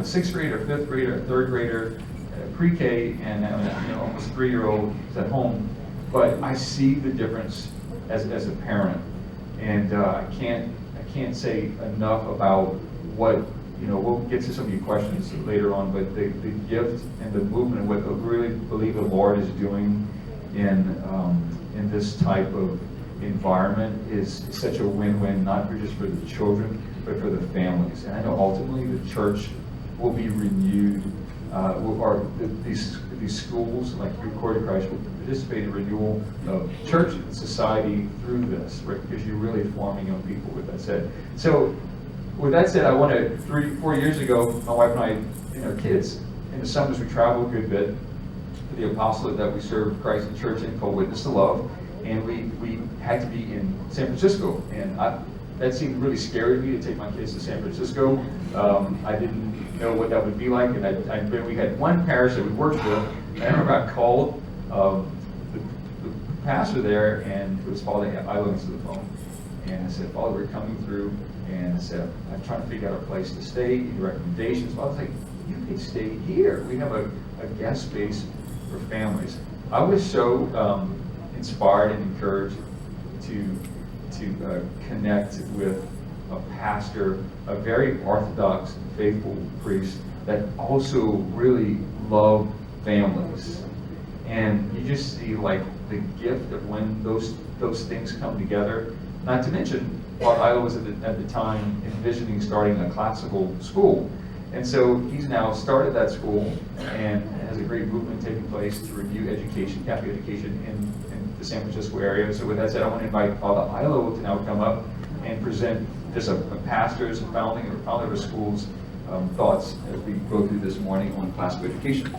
sixth grader, fifth grader, third grader, pre-K, and almost 3-year-old at home. But I see the difference as a parent, and I can't say enough about what, we'll get to some of your questions later on, but the gift and the movement, what I really believe the Lord is doing in this type of environment is such a win-win, not just for the children, but for the families. And I know ultimately the church will be renewed, these schools like Recorded Christ will participate in renewal of church and society through this, right? Because you're really forming young people, with that said. So with that said, I want to, 3-4 years ago, my wife and I and our kids, in the summers we traveled a good bit to the apostolate that we served Christ in church and called Witness to Love. And we had to be in San Francisco, and that seemed really scary to me, to take my kids to San Francisco. I didn't know what that would be like, and we had one parish that we worked with. I remember I called the pastor there, and it was Father Illo to the phone, and I said, Father, we're coming through, and I said, I'm trying to figure out a place to stay, any recommendations. Well, I was like, you can stay here. We have a guest space for families. I was so inspired and encouraged to connect with a pastor, a very orthodox, faithful priest that also really loved families. And you just see like the gift of when those things come together. Not to mention, Father Illo was at the time envisioning starting a classical school. And so he's now started that school and has a great movement taking place to review education, Catholic education in the San Francisco area. So with that said, I want to invite Father Illo to now come up and present just a pastor's founder of a school's thoughts as we go through this morning on classical education.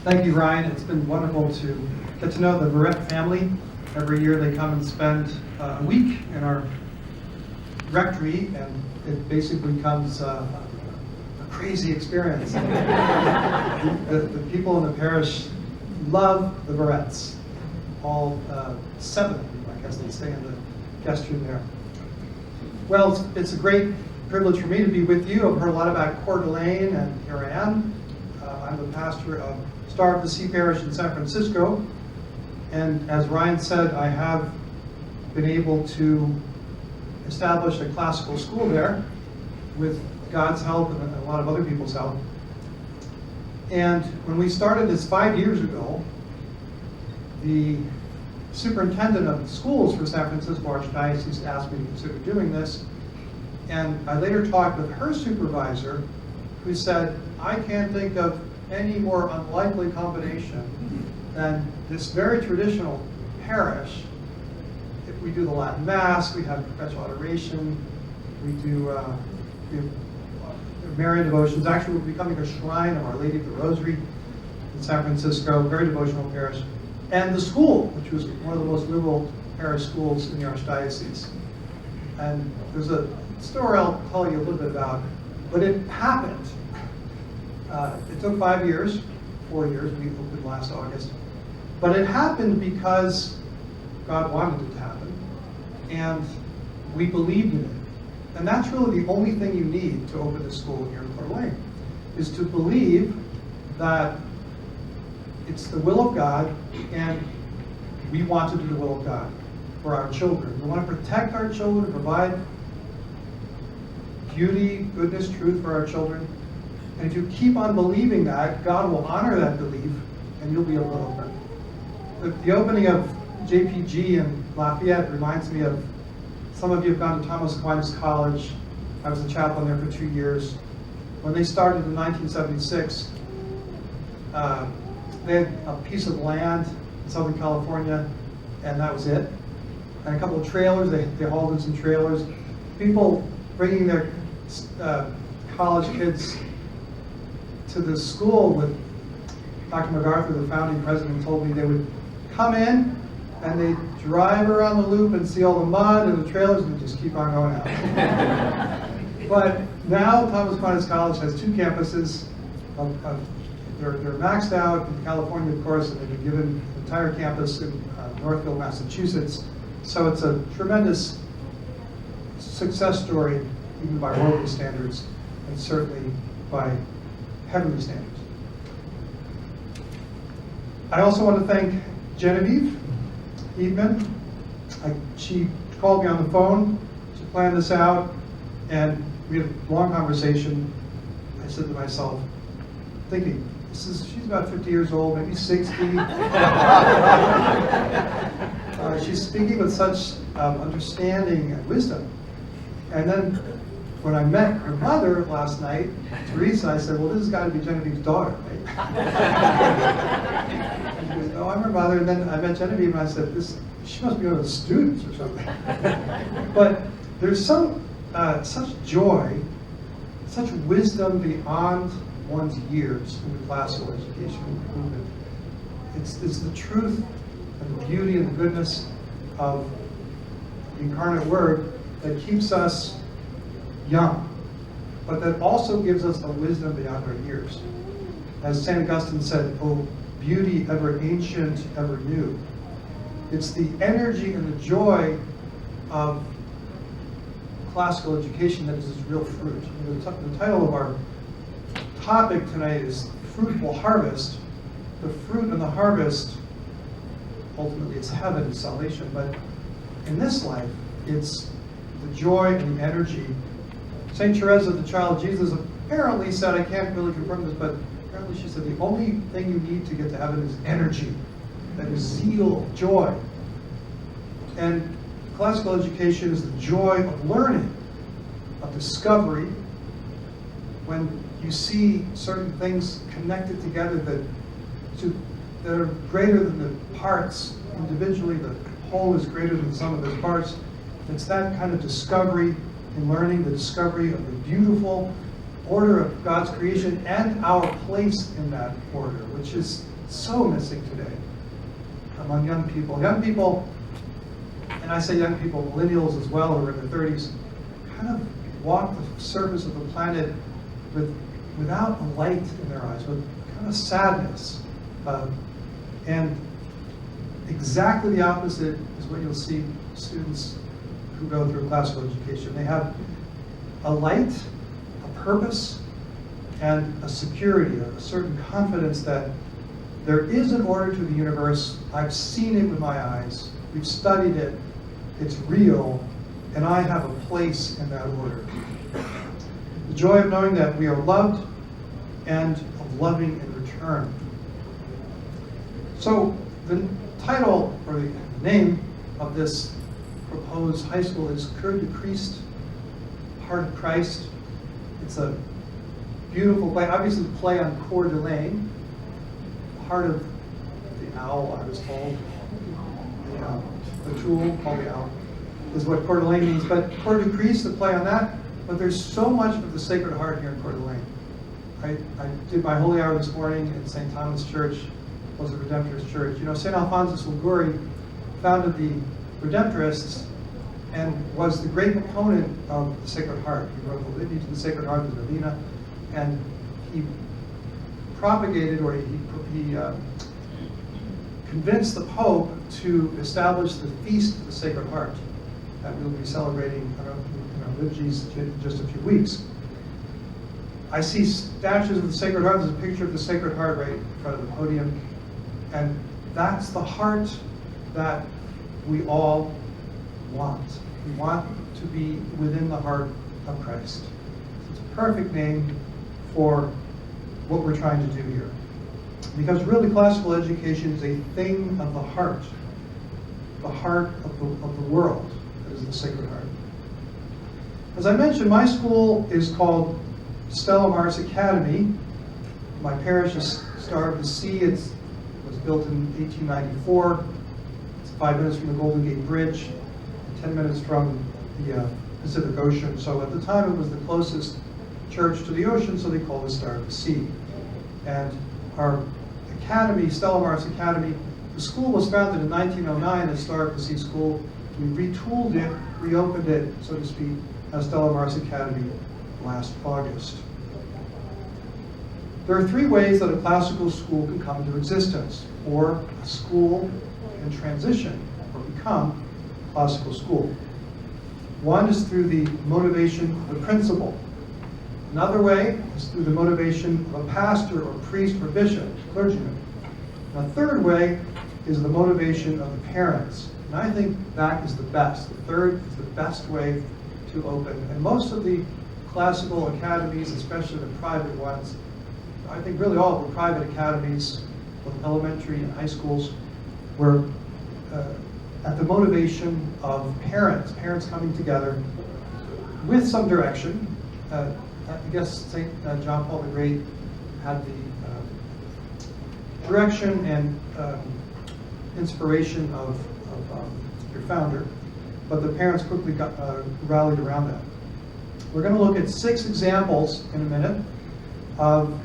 Thank you, Ryan. It's been wonderful to get to know the Barrett family. Every year they come and spend a week in our rectory, and it basically becomes a crazy experience. The people in the parish love the Barretts. All 7 of them, I guess, they stay in the guest room there. Well, it's a great privilege for me to be with you. I've heard a lot about Coeur d'Alene, and here I am. I'm the pastor of Star of the Sea Parish in San Francisco. And as Ryan said, I have been able to establish a classical school there with God's help and a lot of other people's help. And when we started this 5 years ago, the superintendent of schools for San Francisco Archdiocese asked me to consider doing this. And I later talked with her supervisor, who said, I can't think of any more unlikely combination than this very traditional parish. If we do the Latin Mass, we have perpetual adoration, we have Marian devotions. Actually, we're becoming a shrine of Our Lady of the Rosary in San Francisco, very devotional parish. And the school, which was one of the most liberal parish schools in the Archdiocese. And there's a story I'll tell you a little bit about, but it happened. It took 5 years, 4 years, we opened last August. But it happened because God wanted it to happen, and we believed in it. And that's really the only thing you need to open a school here in Coeur d'Alene, is to believe that it's the will of God, and we want to do the will of God for our children. We want to protect our children, provide beauty, goodness, truth for our children. And if you keep on believing that, God will honor that belief, and you'll be able to open. The opening of JPG in Lafayette reminds me of, some of you have gone to Thomas Aquinas College. I was a chaplain there for 2 years. When they started in 1976, they had a piece of land in Southern California, and that was it. And a couple of trailers, they hauled in some trailers. People bringing their college kids to the school with Dr. MacArthur, the founding president, told me they would come in and they'd drive around the loop and see all the mud and the trailers and just keep on going out. But now Thomas Aquinas College has 2 campuses. They're maxed out in California, of course, and they've been given the entire campus in Northfield, Massachusetts. So it's a tremendous success story, even by worldly standards, and certainly by heavenly standards. I also want to thank Genevieve Eadman. She called me on the phone to plan this out, and we had a long conversation. I said to myself, thinking, she's about 50 years old, maybe 60. She's speaking with such understanding and wisdom. And then when I met her mother last night, Teresa, I said, well, this has got to be Genevieve's daughter, right? And she goes, oh, I'm her mother. And then I met Genevieve and I said, she must be one of the students or something. But there's such joy, such wisdom beyond one's years in the classical education movement. It's the truth and the beauty and the goodness of the incarnate Word that keeps us young, but that also gives us a wisdom beyond our years. As St. Augustine said, oh, beauty ever ancient, ever new. It's the energy and the joy of classical education that is its real fruit. The title of our topic tonight is Fruitful Harvest. The fruit and the harvest, ultimately it's heaven, it's salvation, but in this life, it's the joy and the energy. St. Teresa, the child of Jesus, apparently said, I can't really confirm this, but apparently she said, the only thing you need to get to heaven is energy, that is zeal, joy. And classical education is the joy of learning, of discovery, when you see certain things connected together that are greater than the parts. Individually, the whole is greater than the sum of its parts. It's that kind of discovery in learning, the discovery of the beautiful order of God's creation and our place in that order, which is so missing today among young people. Young people, and I say young people, millennials as well, who are in their 30s, kind of walk the surface of the planet without a light in their eyes, with kind of sadness. And exactly the opposite is what you'll see students who go through classical education. They have a light, a purpose, and a security, a certain confidence that there is an order to the universe. I've seen it with my eyes. We've studied it. It's real, and I have a place in that order. The joy of knowing that we are loved and of loving in return. So the title, or the name of this proposed high school is Cœur du Christ, Heart of Christ. It's a beautiful play, obviously the play on Coeur d'Alene, heart of the owl, I was told. The tool called the owl is what Coeur d'Alene means. But Cœur du Christ, the play on that, but there's so much of the Sacred Heart here in Coeur d'Alene. I did my holy hour this morning in St. Thomas Church, was a Redemptorist church. You know, St. Alphonsus Liguori founded the Redemptorists and was the great proponent of the Sacred Heart. He wrote the Litany to the Sacred Heart of the Novena, and he propagated, or he convinced the Pope to establish the Feast of the Sacred Heart that we'll be celebrating in our liturgies in just a few weeks. I see statues of the Sacred Heart. There's a picture of the Sacred Heart right in front of the podium. And that's the heart that we all want. We want to be within the heart of Christ. It's a perfect name for what we're trying to do here. Because really classical education is a thing of the heart of the world, that is the Sacred Heart. As I mentioned, my school is called Stella Maris Academy. My parish is Star of the Sea. It was built in 1894. It's 5 minutes from the Golden Gate Bridge, 10 minutes from the Pacific Ocean. So at the time it was the closest church to the ocean, so they called it Star of the Sea. And our academy, Stella Maris Academy, the school was founded in 1909 as Star of the Sea School. We retooled it, reopened it, so to speak, as Stella Maris Academy last August. There are 3 ways that a classical school can come into existence, or a school can transition or become a classical school. One is through the motivation of the principal. Another way is through the motivation of a pastor or priest or bishop, clergyman. And a third way is the motivation of the parents. And I think that is the best. The third is the best way to open. And most of the classical academies, especially the private ones, I think really all of the private academies, both elementary and high schools, were at the motivation of parents coming together with some direction. I guess St. John Paul the Great had the direction and inspiration of your founder, but the parents quickly rallied around that. We're going to look at 6 examples in a minute of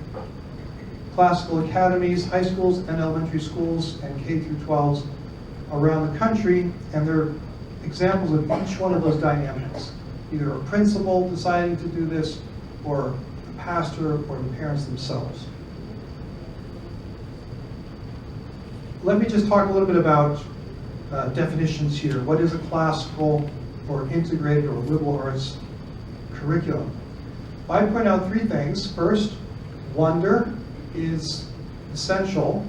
classical academies, high schools and elementary schools, and K through 12s around the country, and they're examples of each one of those dynamics. Either a principal deciding to do this, or the pastor, or the parents themselves. Let me just talk a little bit about definitions here. What is a classical or integrated or liberal arts curriculum? I point out 3 things. First, wonder is essential.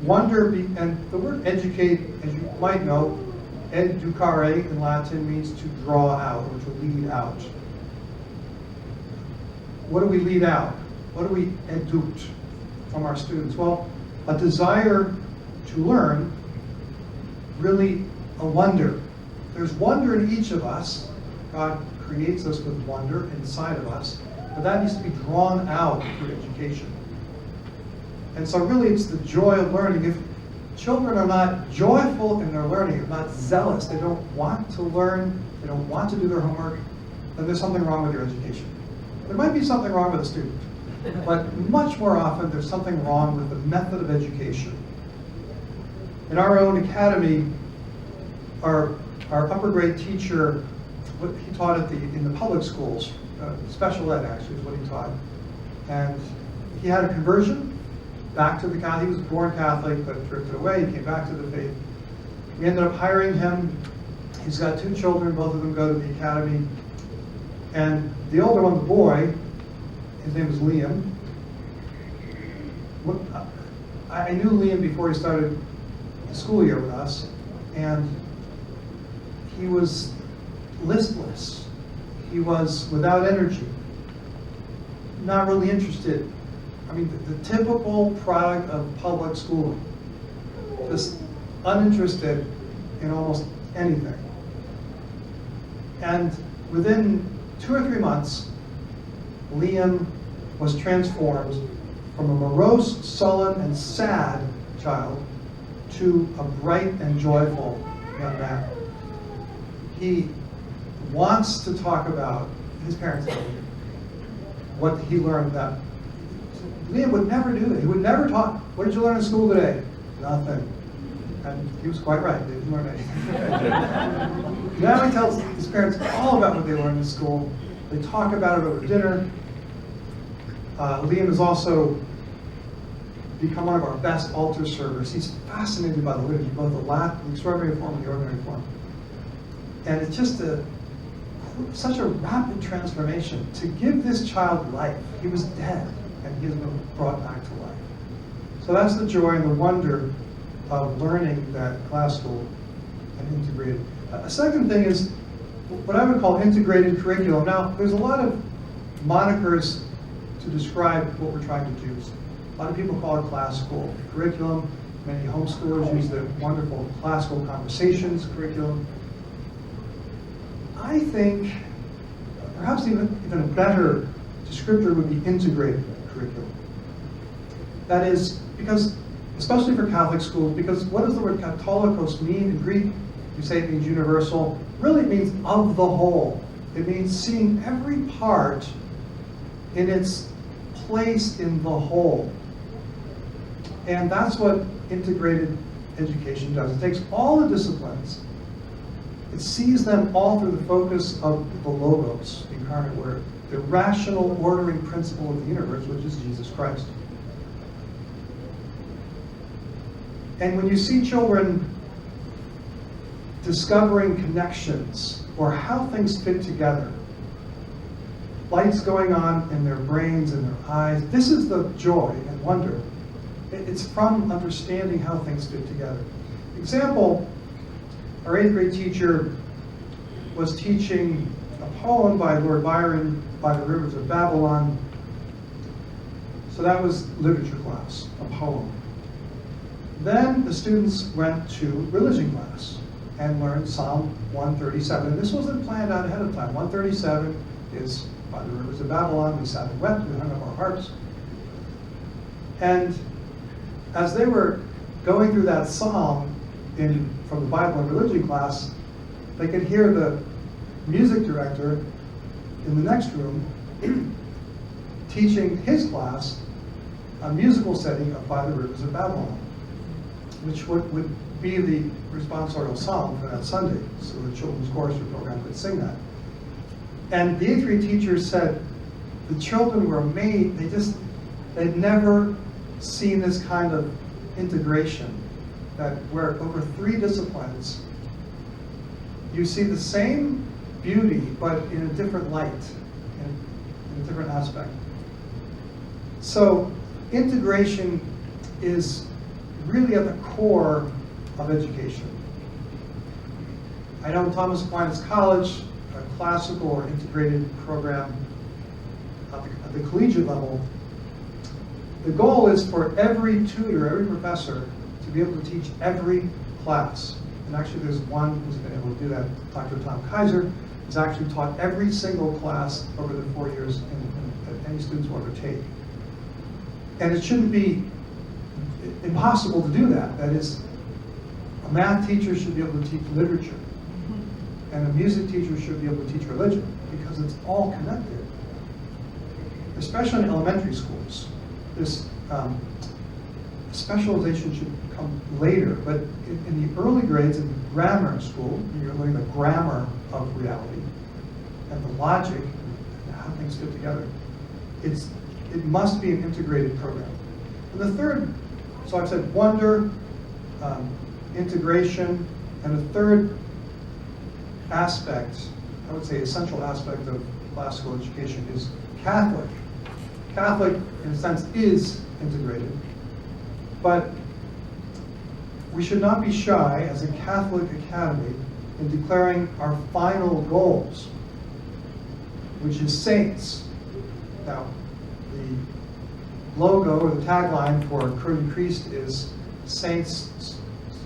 Wonder, and the word educate, as you might know, educare in Latin means to draw out or to lead out. What do we lead out? What do we educt from our students? Well, a desire to learn, really a wonder. There's wonder in each of us. God creates us with wonder inside of us, but that needs to be drawn out through education. And so really it's the joy of learning. If children are not joyful in their learning, if not zealous, they don't want to learn, they don't want to do their homework, then there's something wrong with their education. There might be something wrong with a student, but much more often there's something wrong with the method of education. In our own academy, our upper grade teacher, he taught in the public schools, special ed actually is what he taught, and he had a conversion back to the Catholic. He was born Catholic but drifted away. He came back to the faith. We ended up hiring him. He's got 2 children, both of them go to the academy. And the older one, the boy, his name was Liam. I knew Liam before he started the school year with us, and he was listless. He was without energy, not really interested. I mean, the typical product of public schooling, just uninterested in almost anything. And within 2 or 3 months, Liam was transformed from a morose, sullen, and sad child to a bright and joyful young man. He wants to talk about, his parents told him, what he learned that. Liam would never do that. He would never talk. What did you learn in school today? Nothing. And he was quite right. They didn't learn anything. Now he tells his parents all about what they learned in school. They talk about it over dinner. Liam has also become one of our best altar servers. He's fascinated by the liturgy, both the extraordinary form and the ordinary form. And it's just such a rapid transformation to give this child life. He was dead, and he has been brought back to life. So that's the joy and the wonder of learning that classical and integrated. A second thing is what I would call integrated curriculum. Now, there's a lot of monikers to describe what we're trying to do. A lot of people call it classical curriculum. Many homeschoolers use the wonderful classical conversations curriculum. I think perhaps even a better descriptor would be integrated curriculum. That is, because, especially for Catholic schools, because what does the word katholikos mean in Greek? You say it means universal. Really it means of the whole. It means seeing every part in its place in the whole. And that's what integrated education does. It takes all the disciplines, it sees them all through the focus of the Logos, the incarnate Word, the rational ordering principle of the universe, which is Jesus Christ. And when you see children discovering connections or how things fit together. Lights going on in their brains and their eyes. This is the joy and wonder. It's from understanding how things fit together. Example, our 8th grade teacher was teaching a poem by Lord Byron, By the Rivers of Babylon. So that was literature class, a poem. Then the students went to religion class and learned Psalm 137. And this wasn't planned out ahead of time. 137 is By the Rivers of Babylon. We sat and wept, we hung up our harps. And as they were going through that psalm from the Bible and religion class, they could hear the music director in the next room teaching his class a musical setting of By the Rivers of Babylon, which would be the responsorial psalm for that Sunday, so the children's chorus program could sing that. And the 8th grade teacher said the children were amazed. They'd never seen this kind of integration, that where over 3 disciplines you see the same beauty but in a different light, in a different aspect. So integration is really at the core of education. I know in Thomas Aquinas College, a classical or integrated program at the collegiate level, the goal is for every tutor, every professor, to be able to teach every class. And actually there's one who's been able to do that, Dr. Tom Kaiser, has actually taught every single class over the 4 years that any students will ever take. And it shouldn't be impossible to do that. That is, a math teacher should be able to teach literature, and a music teacher should be able to teach religion, because it's all connected. Especially in elementary schools, this specialization should come later, but in the early grades in grammar school, you're learning the grammar of reality and the logic and how things fit together. It must be an integrated program. And the third, so I've said wonder, integration, and a third aspect, I would say essential aspect of classical education is Catholic. Catholic, in a sense, is integrated. But we should not be shy as a Catholic academy in declaring our final goals, which is saints. Now, the logo or the tagline for Curly Priest is Saints,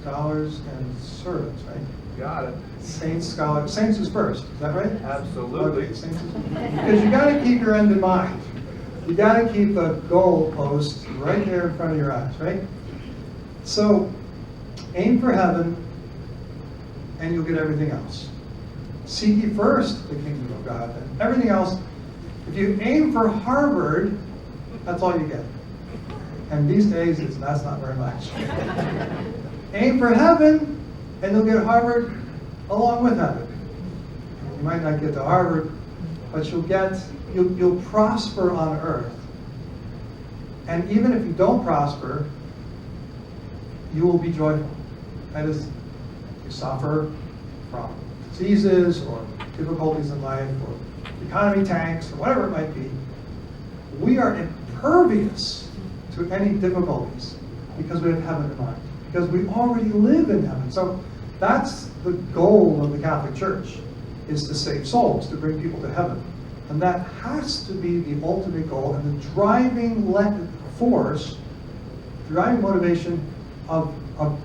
Scholars, and Servants, right? Got it. Saints, Scholars, Saints is first, is that right? Absolutely. Okay, Saints is, because you got to keep your end in mind. You got to keep the goal post right there in front of your eyes, right? So, aim for heaven, and you'll get everything else. Seek ye first the kingdom of God, and everything else. If you aim for Harvard, that's all you get. And these days, that's not very much. Aim for heaven, and you'll get Harvard along with heaven. You might not get to Harvard, but you'll prosper on earth. And even if you don't prosper, you will be joyful. That is, you suffer from diseases or difficulties in life or the economy tanks or whatever it might be. We are impervious to any difficulties because we have heaven in mind, because we already live in heaven. So that's the goal of the Catholic Church, is to save souls, to bring people to heaven. And that has to be the ultimate goal and the driving force, driving motivation of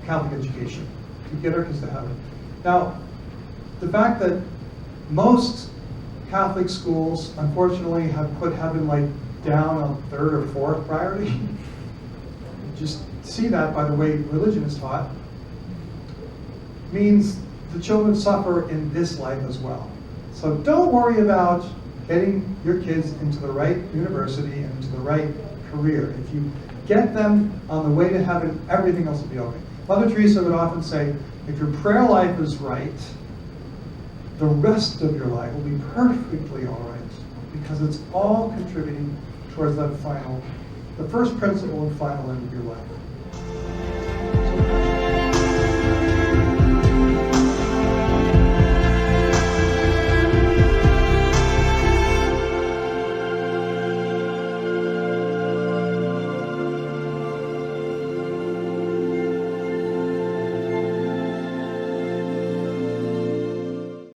Catholic education, to get our kids to heaven. Now, the fact that most Catholic schools, unfortunately, have put heaven like down on 3rd or 4th priority, just see that by the way religion is taught, means the children suffer in this life as well. So don't worry about getting your kids into the right university and into the right career. If you get them on the way to heaven, everything else will be okay. Mother Teresa would often say, if your prayer life is right, the rest of your life will be perfectly all right, because it's all contributing towards that the first principle and final end of your life.